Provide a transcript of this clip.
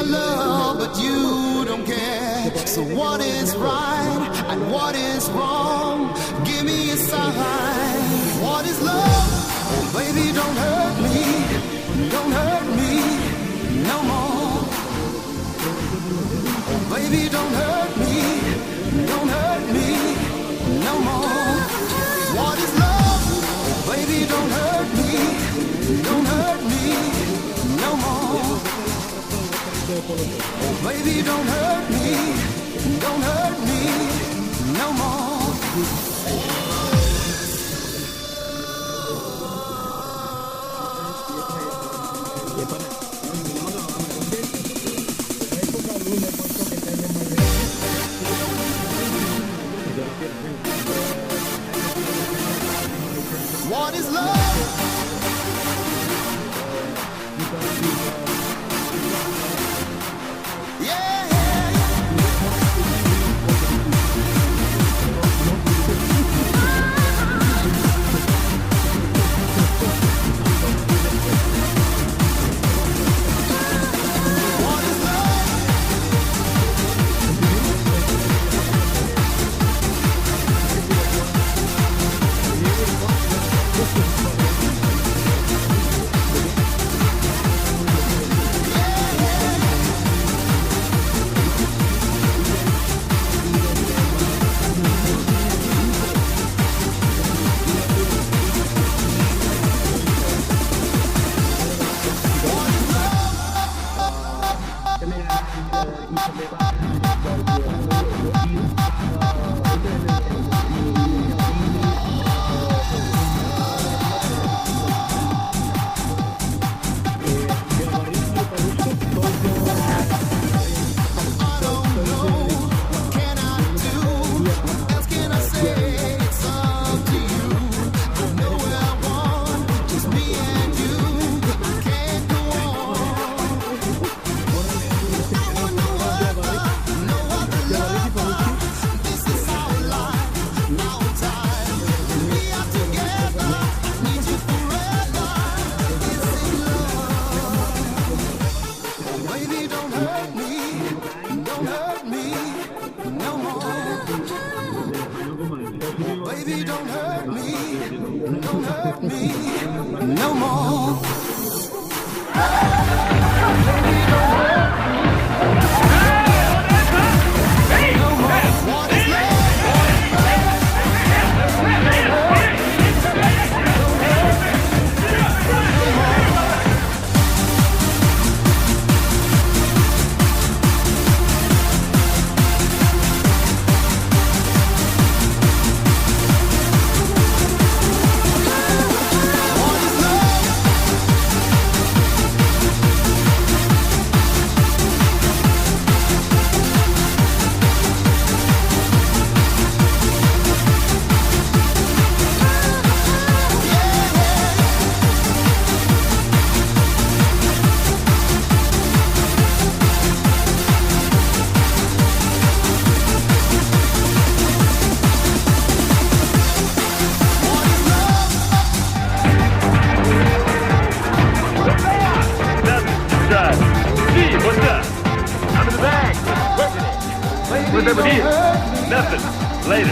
my love, but you don't care. So what is right and what is wrong? Give me a sign. What is love? Oh baby, don't hurt me. Don't hurt me no more. Oh baby, don't hurt me. Don't hurt me no more. What is love? Oh baby, don't hurt me. Don't hurt me no more. Oh baby, don't hurt me. Don't hurt me no more. What is love? Yeah, yeah, what is love? Baby, don't hurt me. Don't hurt me no more. Baby, don't hurt me no more. What is love? Where's everybody? Nothing. Later.